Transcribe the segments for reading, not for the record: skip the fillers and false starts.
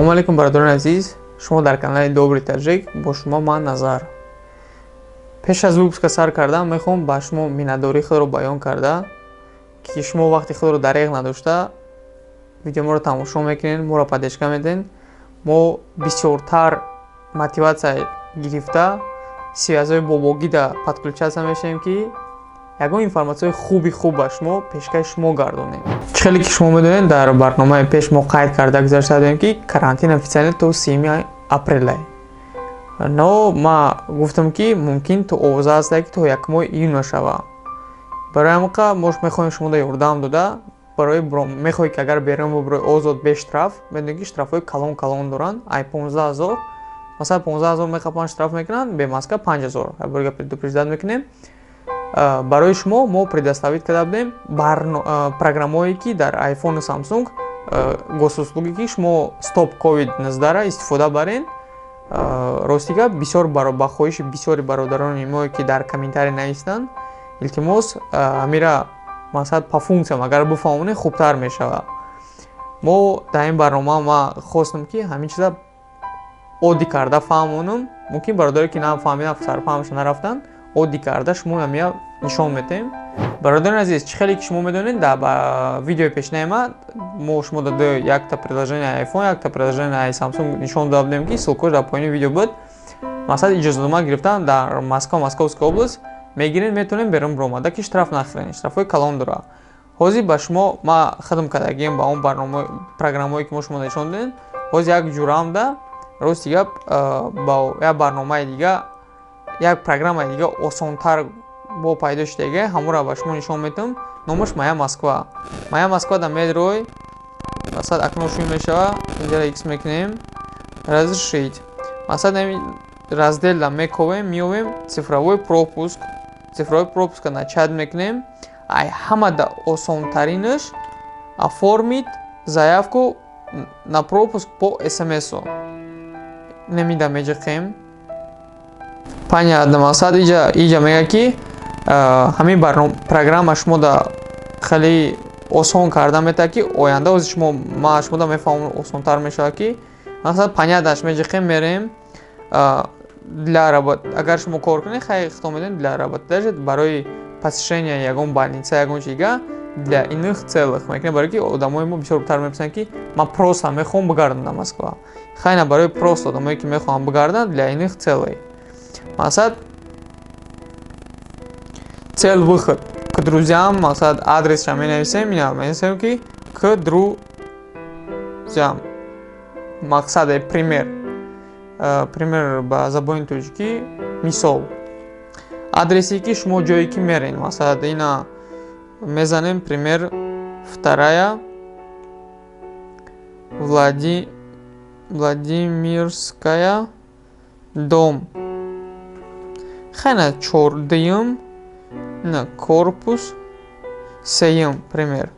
Салом алейкум бародарони азиз, шумо дар канали Добрый Таджик, бо шумо ман Назар. Пеш аз выпуска сар карда мехоҳам ба шумо миннатдории худро баён карда, ки шумо вақти худро дареғ надошта видеоморо тамошо мекунед, моро поддержка медиҳед. Мо бисёртар мотивация гирифта связои бобогида подключаться мешавем, ки ягон информатсияи хуб ба шумо пешкаши шумо гардонем. Чӣ ки шумо медонед, дар барномаи пеш мо кайд карда гузашта будем, ки карантин официально то 3 апрел. Но ма гуфтам, ки мумкин то овоза аст, ки то 1 июн шава. Барои ҳамин мо мехоҳем шуморо ёрдам дода, барои мехоҳед, ки агар берун барои озод бе штраф, медонед, ки штрафҳои калон доранд, ай 15000, масалан 15000 мехапан штраф мекунанд, бе маска 5000. Барои предупреждат мекунем. Барои шумо мо предоставид карда будем программое, ки дар iPhone и Samsung госуслуги, ки шумо стоп COVID-19 истифода барен. Ростига бисёр ба хоҳиши бисёри бародарони мо, ки дар комментарий нависанд, илтимос амира масалан по функсиям агар бифаҳмонед хубтар мешава. Мо дар ин барнома ма хостам, ки ҳамин чиза оддӣ карда фаҳмонам. Мумкин бародаре, ки нафаҳмидан, сарфаҳмаш нарафтанд, оддӣ карда шумо амия нишон метем. Бародарони азиз, чӣ хеле ки шумо медонед, дар видеои пешнаи ман мо шумо дада якта приложение iPhone, якта приложение Samsung нишон дада будем, ки ссилкааш дар поини видео буд. Масалан ичозатнома гирифтан дар Московская область мегиред, метавонем берун баромада, ки штраф нахӯред, штрафҳои калон дора. ҳозир ба шумо ма хидм кардагиам ба он барнома программое, ки мо шумо нишон дадем. ҳозир як ҷурамда рости гап ба як барномаи дига, як программаи дига осонтар бо пайдо шудага, ҳамуро ба шумо нишон метавам. Номаш Моя Москва. Моя Москва дар медрои масалан акнун шуй мешава, инҷа икс мекунем, разрешить. Масалан раздел дар мековем, миёвем цифровой пропуск. Цифровой пропуска начат мекунем. Ай ҳамада осонтаринаш оформить заявку на пропуск по смс. Немида меҷиқем. Понятно. Масалан иҷа мега, ки ҳамин барнома программа шумо да хеле осон карда мета, ки оянда ҳозир шумо ма шумо да мефаҳмам осонтар мешава, ки масалан понятнаш меҷиқем мерем для работы. Агар шумо кор кунед, хай хито медем для работы, даже барои посещения ягон больница, ягон чига для иных целых мекунем, барои ки одамои мо бисёртар меписанд, ки ман просто мехоҳам бигардам дар Москва. Хайна барои просто одамое, ки мехоҳам бигардам для иных целей. Масалан цел выход к друзьям, масалан адресша менависем, менависем, ки к друзьям. Мақсаде пример ба забони тоҷикӣ мисол. Адреси, ки шумо ҷое, ки мерен, масалан ина мезанем пример 2 Владимирская дом. Хайна 4 на корпус 3, пример.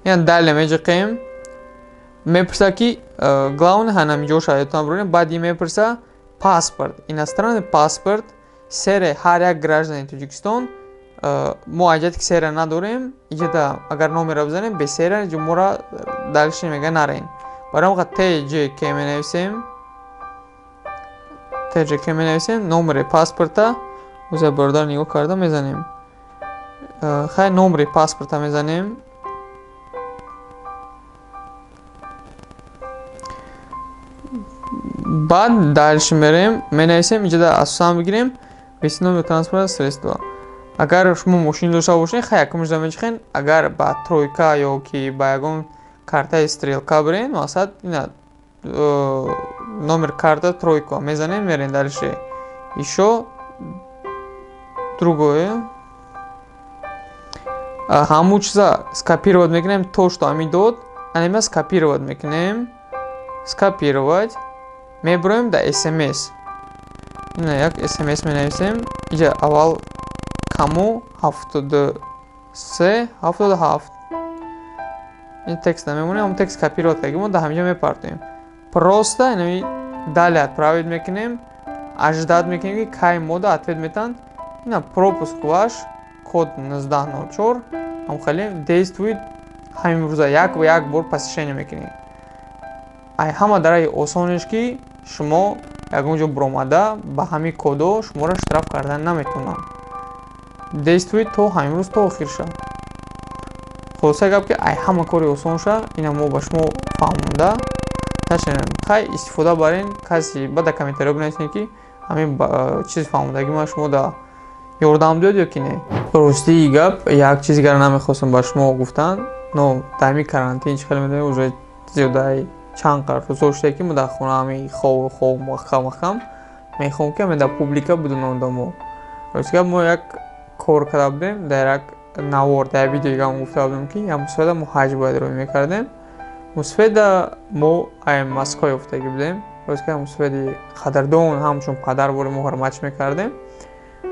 Ян далее меҷиқем, мепурса, ки главное ҳана миҷоша ятон бронем, баъди мепурса паспорт, иностранный паспорт, серия ҳар як гражданин Тоҷикистон. мо аҷат, ки серия надорем, иҷада агар номеро бизанем бе серия ҷумора дальше мега нарен. Барои ҳамин TJK менависем, номери паспорта ӯза бародар нигоҳ карда мезанем. Хай номери паспорта мезанем. Баъд дальше мерем, менависем, иҷада асосан бигирем весиновое транспортное средство. Агар шумо мошин дошта бошед, хай якум ҷуда меҷиқем, агар ба тройка ё ки ба ягон картаи стрелка бирен, масалан ина номер карта тройка мезанем, мерен дальше. Ишо другое. Ҳамун чиза скопировать мекунем, то что ами дод, анима скопировать мекунем. Скопировать. Меброем да SMS. Ина як SMS менависем. Иҷа аввал каму 73-77. Ин текст намемонем, ҳам текст копировать кардагим, мо да ҳаминҷа мепартоем. Просто инами далее отправить мекунем, аждад мекунем, ки кай мода ответ метанд. Ина пропуск ваш код 1904 ҳам хеле действует, ҳамин рӯза як бор посещение мекунем. ай ҳама дараи осониш ки шумо ягон ҷо баромада ба ҳамин кодо шуморо штраф кардан наметавонанд. Действуй то ҳамин рӯз то охирша. хулоса гап ки ай ҳама кори осонша ина мо ба шумо фаҳмонда нашунем. хай истифода барен каси бада комментариё бинависен ки ҳамин чиз фаҳмондаги ман шумо да ёрдам дод ё ки не. ростии гап як чизи дигар намехостам ба шумо гуфтан. но дар ҳамин карантин чӣ хеле медонем уже зиёдаи чанд рӯзо шуда ки мо дар хона ҳамин хоб махкам мехоҳам ки ҳамин дар публика бидунонда мо. ростии гап мо як кор карда будем дар як навор дар видеои ҳам гуфта будем ки як мусофеда мо ҳаҷ бояд рӯй мекардем. мусофеда мо ай Москва ёфтагӣ будем. ростии гап мусофеди қадрдон ҳамчун падар боре мо ҳурматш мекардем.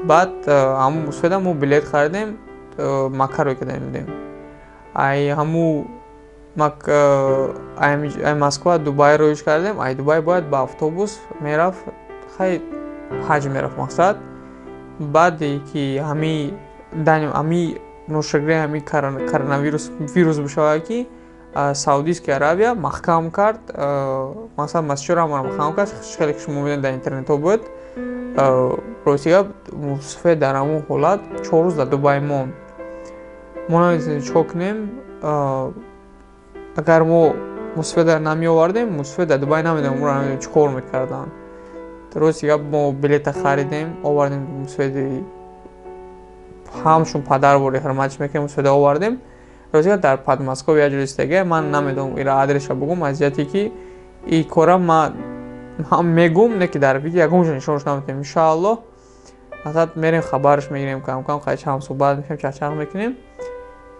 баъд ҳамун мусофеда мо билет хаridем Макка рӯй карда будем. ай ҳамун ай Москва Дубай рӯйш кардем. ай Дубай бояд ба автобус мерафт хай ҳаҷ мерафт мақсад. баъде ки ҳамин ношагирии ҳамин коронавирус бишавад ки Саудийская Аравия маҳкам кард, масалан масҷидро ҳамаро маҳкам кард. хеле ки шумо медонед дар интернетҳо буд. ростии гап мусофед дар ҳамун ҳолат 4 рӯз дар Дубай монд. мо наметавонем чиқор кунем. агар мо мусофеда намеовардем мусофед дар Дубай намедонем умро намедонем чиқор мекардан. ростии гап мо билета харидем овардем мусофеди ҳамчун падар боре ҳурматш мекардем мусофеда овардем. ростии гап дар Подмосковъ як ҷо истаги ман намедонам ира адреша бугум аз ҷиҳате ки и кора ман ҳам мегум не ки дар видео ягон ҷо нишонаш наметавонем. иншааллоҳ масалан мерем хабараш мегирем кам қайчи ҳам суҳбат мекунем чарчақ мекунем.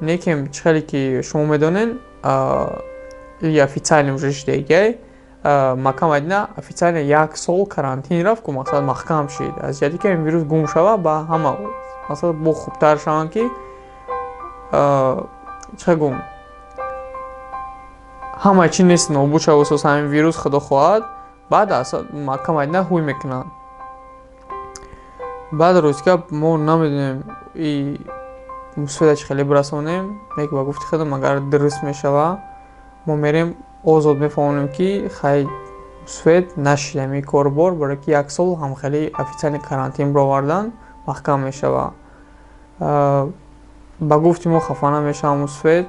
неким чӣ хеле ки шумо медонен и официально уже шудагай Макка Мадина официально 1 сол карантин рафт ки мақсад маҳкам шид аз ҷиҳате ки ин вирус гум шава ба ҳама масалан бо хубтар шаванд ки чӣ гум ҳама чӣ нест нобуд шава асос ҳамин вирус худо хоҳад. баъд Макка Мадина ҳуй мекунанд. баъд ростии гап мо намедонем и мусофеда чӣ хеле бирасонем. ки ба гуфти худам агар дуруст мешава мо мерем озод мефаҳмонем ки хай мусофед нашид ҳамин корбор барои ки 1 сол ҳамхеле официални карантин бировардан маҳкам мешава. ба гуфти мо хафа намешава мусофед.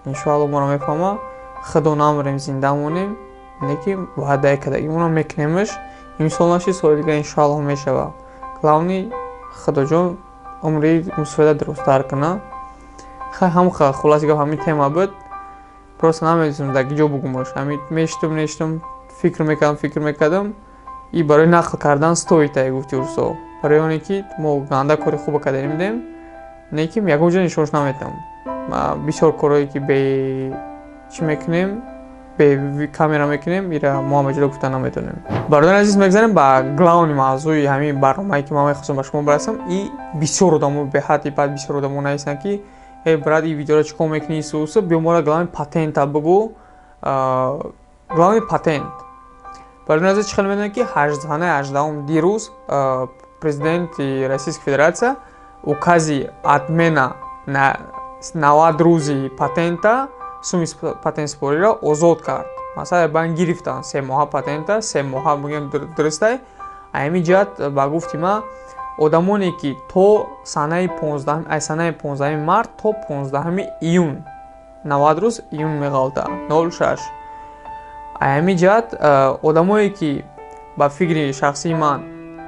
иншоаллоҳ моро мефаҳма. худо намурем зинда монем. не ки ваъдаи кардагимонро мекунемш. ин сол нашид соли дигар иншоаллоҳ мешава. главни худоҷон умри мусофеда дурусттар кунад. хай ҳамха хулоси гап ҳамин тема буд. просто намедонистам дар ки ҷо бугумаш. ҳамин мештум фикр мекардам и барои нақл кардан стоит ай гуфти урсо. барои оне ки мо ганда кори хубо карда будем. не ки ягон ҷо нишонаш наметавонам. бисёр корое ки бе чӣ мекунем бе камера мекунем ира мо ҳама ҷо гуфта наметавонем. бародари азиз мегзарем ба главни мавзӯи ҳамин барномае ки ман мехостам ба шумо барасам. и бисёр одамо беҳади баъд бисёр одамо нависанд ки брат и видеоро чиқор мекунӣ сӯса биё мора главни патента бугу. главни патент бародари азиз чӣ хеле медонед ки 18 дирӯз президенти Российской Федерация укази отмена 90 рӯзи патента суми патентспориро озод кард. масалан бан гирифтан 3 моҳа патента 3 моҳа мегӯям дурустай. ҳамин ҷиҳат ба гуфти ман одамоне ки то санаи 15 март то 15 июн 90 рӯз июн меғалта 06. ҳамин ҷиҳат одамое ки ба фикри шахсии ман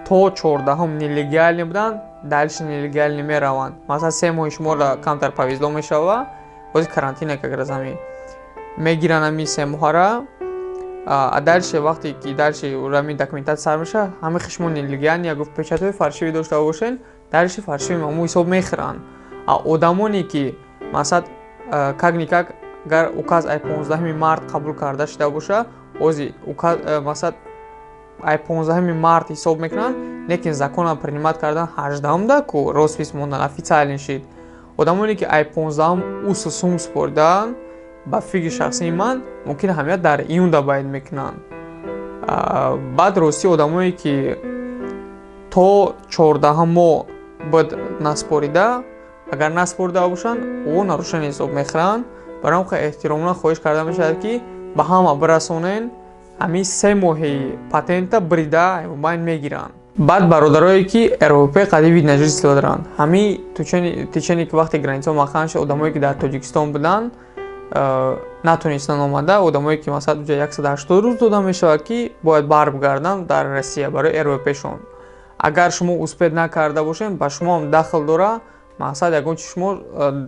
то 14 нелегалӣ буданд дальше нелегалӣ мераванд. масалан 3 моҳи шуморо камтар павизло мешава бози карантина как раз ҳамин мегиранд ҳамин 3 моҳара. дальше вақте ки дальше ҳамин документация сар меша ҳамин хишмо нелегалӣ як гуфт печатҳои фаршивӣ дошта бошен дальше фаршивӣ маъмул ҳисоб мехӯранд. одамоне ки масалан как никак агар указ ай 15 март қабул карда шуда боша ози указ масалан ай 15 март ҳисоб мекунанд лекин закона принимат кардан 18 ку роспис мондан официален шид. одамоне ки ай 15 усу сум спордан ба фикри шахсии ман мумкин ҳамият дар июнда байд мекунанд. баъд рости одамое ки то 14 моҳ буд наспорида агар наспорида бошанд о нарушение ҳисоб мехӯранд. барои ҳамин эҳтиромона хоҳиш карда мешавад ки ба ҳама бирасонен ами 3 моҳи патента брида байн мегиранд. баъд бародарое ки европаи қадим вид на жительство доранд, ҳами тичани ки вақте граница махқан шуд, одамое ки дар Тоҷикистон буданд натонистанд омада, одамое ки масалан 180 рӯз дода мешавад ки бояд баргарданд дар Россия барои европаишон. агар шумо успеҳ накарда бошед, ба шумо ҳам дахл дора. мақсад ягон чи шумо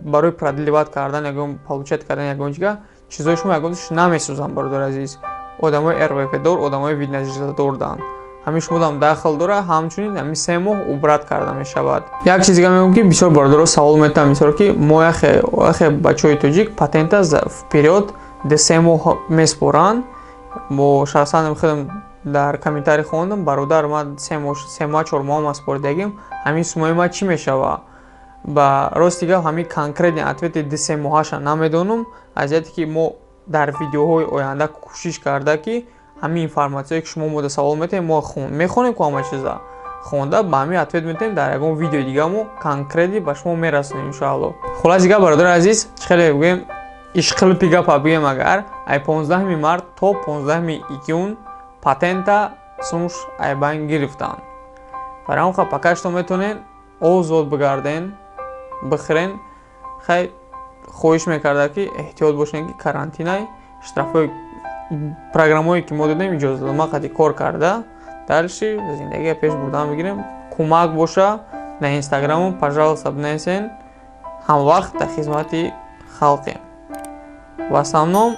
барои продлеват кардан, ягон получат кардан ягон чига чизои шумо ягон чи намесӯзанд. бародар азиз, одамои РВП-дор, одамои виднажиздор доранд. ҳамин шумо ҳам дахл дора, ҳамчунин ҳамин 3 моҳ убрат карда мешавад. як чиз дига мегӯям ки бисёр бародаро савол метавонанд, мисол ки мо яхе бачаҳои тоҷик патента вперёд 3 моҳ меспоранд. мо шахсан худам дар комментарий хондам, бародар ман 3 моҳ 4 моҳ маспоридагим, ҳамин сумои ман чӣ мешава? ба рости гап ҳамин конкретни ответи 3 моҳаша намедонам. азияте ки мо дар видеоҳои оянда кӯшиш карда ки ҳамин информатсияе ки шумо мода савол метавонед, мо мехонем ки ҳама чиза хонда ба ҳамин ответ метавонем дар ягон видеои дига мо конкретни ба шумо мерасонем иншоалло. хулоси гап бародари азиз, чӣ бигӯем, ишқилпи гапа бигӯем, агар ай 15 март то 15 июн патента сумш ай байн гирифтанд. барои ҳам пока што метавонед озод бигарден, бихӯрен. хай хоҳиш мекарда ки эҳтиёт бошед ки карантинай штрафҳои программое ки мо додем иҷозатнома қади кор карда, дальше зиндагия пеш бурдан бигирем. кӯмак боша на инстаграму, пожалуйста бинависен. ҳамвақт дар хизмати халқем. вассалом.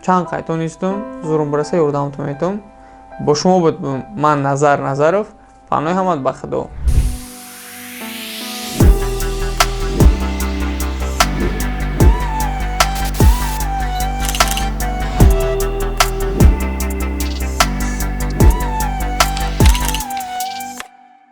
чанд қайтонистум, зурум бираса ёрдамтон метавонам. бо шумо буд ман Назаров. паноҳи ҳамат ба худо.